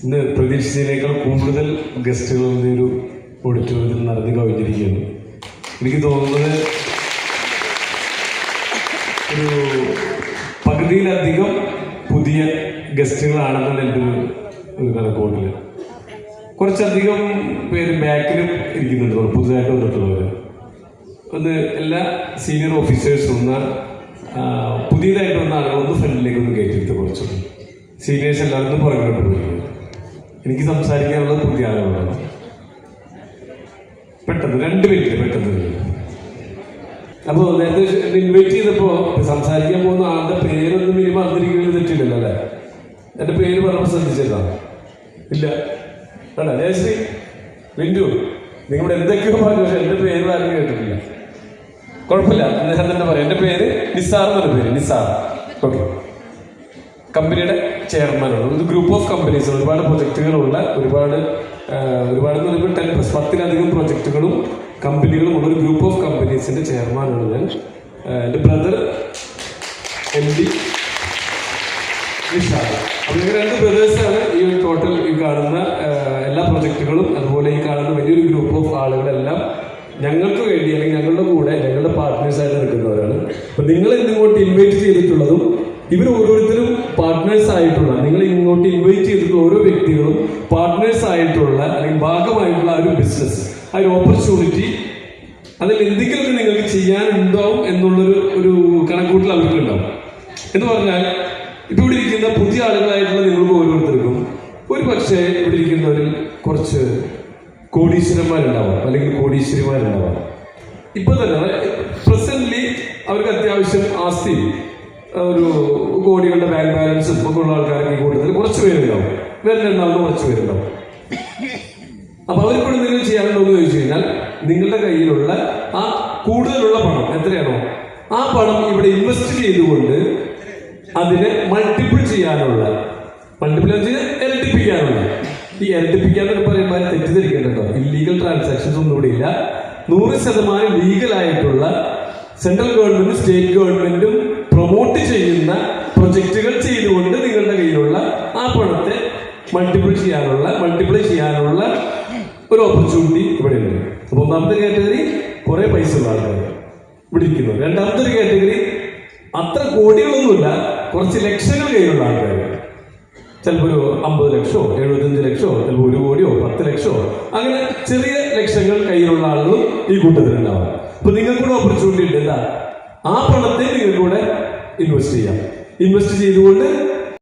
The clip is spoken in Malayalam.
ഇന്ന് പ്രതീക്ഷിച്ചതിനേക്കാൾ കൂടുതൽ ഗസ്റ്റുകൾ ഒരു ഓഡിറ്റോറിയത്തിൽ നടന്നു കവിഞ്ഞിരിക്കുകയാണ്. എനിക്ക് തോന്നുന്നത് ഒരു പകുതിയിലധികം പുതിയ ഗസ്റ്റുകളാണെന്നാണ് എൻ്റെ ഒരു കണക്കൂട്ടൽ. കുറച്ചധികം പേര് ബാക്കിലും ഇരിക്കുന്നുണ്ട്, പുതുതായിട്ട് വന്നിട്ടുള്ളവർ. ഒന്ന് എല്ലാ സീനിയർ ഓഫീസേഴ്സും പുതിയതായിട്ട് വന്ന ആളുകളൊന്ന് ഫ്രണ്ടിലേക്ക് ഒന്ന് കയറ്റിയിട്ട് കുറച്ചു സീനിയേഴ്സ് എല്ലാവരും പുറകോട്ട് പോയി. എനിക്ക് സംസാരിക്കാനുള്ള പുതിയ ആളുകളാണ്. പെട്ടെന്ന് 2 മിനിറ്റ് പെട്ടെന്ന്. അപ്പോൾ നേരത്തെ ഇൻവൈറ്റ് ചെയ്തപ്പോൾ സംസാരിക്കാൻ പോകുന്ന ആളുടെ പേരൊന്നും മിനിമം അറിഞ്ഞിരിക്കുന്നത് തെറ്റില്ലല്ലോ അല്ലേ? എൻ്റെ പേര് പറഞ്ഞപ്പോൾ ശ്രദ്ധിച്ചേക്കാം ഇല്ല അല്ല ജയശ്രീ വിൻഡു നിങ്ങളുടെ എന്തൊക്കെയോ പറഞ്ഞു, പക്ഷെ എൻ്റെ പേര് ആരും കേട്ടിട്ടില്ല. കുഴപ്പമില്ല, അദ്ദേഹം തന്നെ പറയാം. എൻ്റെ പേര് നിസാർ എന്നൊരു പേര്, നിസാർ. ഓക്കെ. കമ്പനിയുടെ ചെയർമാനാണ്. ഒരു ഗ്രൂപ്പ് ഓഫ് കമ്പനീസ്, ഒരുപാട് പ്രൊജക്റ്റുകളുള്ള ഒരുപാട് 10-10ലധികം പ്രൊജക്റ്റുകളും കമ്പനികളും ഉള്ള ഒരു ഗ്രൂപ്പ് ഓഫ് കമ്പനീസിന്റെ ചെയർമാനാണ് ഞാൻ. എൻ്റെ ബ്രദർ MD വിശാൽ. അപ്പോൾ ഇങ്ങനെ 2 ബ്രദേഴ്സാണ് ഈ ടോട്ടൽ ഈ കാണുന്ന എല്ലാ പ്രൊജക്റ്റുകളും അതുപോലെ ഈ കാണുന്ന വലിയൊരു ഗ്രൂപ്പ് ഓഫ് ആളുകളെല്ലാം ഞങ്ങൾക്ക് വേണ്ടി അല്ലെങ്കിൽ ഞങ്ങളുടെ കൂടെ ഞങ്ങളുടെ പാർട്ട്നേഴ്സായിട്ട് നിൽക്കുന്നവരാണ്. അപ്പോൾ നിങ്ങൾ ഇങ്ങോട്ട് ഇൻവൈറ്റ് ചെയ്തിട്ടുള്ളതും ഇവർ ഓരോരുത്തരും പാർട്ട്നേഴ്സ് ആയിട്ടുള്ള, നിങ്ങൾ ഇങ്ങോട്ട് ഇൻവൈറ്റ് ചെയ്തിട്ടുള്ള ഓരോ വ്യക്തികളും പാർട്ട്നേഴ്സ് ആയിട്ടുള്ള അല്ലെങ്കിൽ ഭാഗമായിട്ടുള്ള ആ ഒരു ബിസിനസ്, ആ ഒരു ഓപ്പർച്യൂണിറ്റി, അതിൽ എന്തെങ്കിലും നിങ്ങൾക്ക് ചെയ്യാനുണ്ടാവും എന്നുള്ളൊരു കണക്കൂട്ടൽ അവർക്കുണ്ടാവും. എന്ന് പറഞ്ഞാൽ ഇപ്പൊ ഇവിടെ ഇരിക്കുന്ന പുതിയ ആളുകളായിട്ടുള്ള നിങ്ങൾക്ക് ഓരോരുത്തർക്കും ഒരു പക്ഷേ ഇവിടെ ഇരിക്കുന്നവരിൽ കുറച്ച് കോടീശ്വരന്മാരുണ്ടാവാം അല്ലെങ്കിൽ കോടീശ്വരിമാരുണ്ടാവാം. ഇപ്പൊ തന്നെ പ്രസന്റ്ലി അവർക്ക് അത്യാവശ്യം ആസ്തി, ഒരു കോടികളുടെ ബാങ്ക് ബാലൻസും ഒക്കെ ഉള്ള ആൾക്കാർക്ക് ഈ കൂട്ടത്തിൽ കുറച്ച് പേരുണ്ടാവും. വരുന്നുണ്ടാവുന്ന കുറച്ച് പേരുണ്ടാവും. അപ്പൊ അവർക്കൂടെ എന്തെങ്കിലും ചെയ്യാനുണ്ടോ എന്ന് ചോദിച്ചു കഴിഞ്ഞാൽ നിങ്ങളുടെ കയ്യിലുള്ള ആ കൂടുതലുള്ള പണം എത്രയാണോ ആ പണം ഇവിടെ ഇൻവെസ്റ്റ് ചെയ്തുകൊണ്ട് അതിനെ മൾട്ടിപ്പിൾ ചെയ്യാനുള്ള, ഇരട്ടിപ്പിക്കാനുള്ള. ഈ ഇരട്ടിപ്പിക്കാന്നൊക്കെ പറയുമ്പോൾ തെറ്റിദ്ധരിക്കേണ്ടോ, ഇല്ലീഗൽ ട്രാൻസാക്ഷൻസ് ഒന്നും ഇവിടെ ഇല്ല. 100% ലീഗലായിട്ടുള്ള സെൻട്രൽ ഗവൺമെന്റും സ്റ്റേറ്റ് ഗവൺമെന്റും പ്രൊമോട്ട് ചെയ്യുന്ന പ്രൊജക്റ്റുകൾ ചെയ്തുകൊണ്ട് നിങ്ങളുടെ കയ്യിലുള്ള ആ പണത്തെ മൾട്ടിപ്ലൈ ചെയ്യാനുള്ള ഒരു ഓപ്പർച്യൂണിറ്റി ഇവിടെ ഉണ്ട്. അപ്പൊ ഒന്നാമത്തെ കാറ്റഗറി കുറെ പൈസ ഉള്ള ആൾക്കാർ ഇവിടെ ഇരിക്കുന്നു. രണ്ടാമത്തെ ഒരു കാറ്റഗറി അത്ര കോടികളൊന്നുമില്ല, കുറച്ച് ലക്ഷങ്ങൾ കയ്യിലുള്ള ആൾക്കാർ. ചിലപ്പോൾ ഒരു 50 ലക്ഷമോ 75 ലക്ഷമോ ചിലപ്പോൾ 1 കോടിയോ 10 ലക്ഷമോ അങ്ങനെ ചെറിയ ലക്ഷങ്ങൾ കയ്യിലുള്ള ആളുകളും ഈ കൂട്ടത്തിലുണ്ടാവും. അപ്പൊ നിങ്ങൾക്കൂടെ ഓപ്പർച്യൂണിറ്റി ഉണ്ട്. എന്താ? ആ പണത്തെ നിങ്ങൾക്കൂടെ ഇൻവെസ്റ്റ് ചെയ്യാം. ഇൻവെസ്റ്റ് ചെയ്തുകൊണ്ട്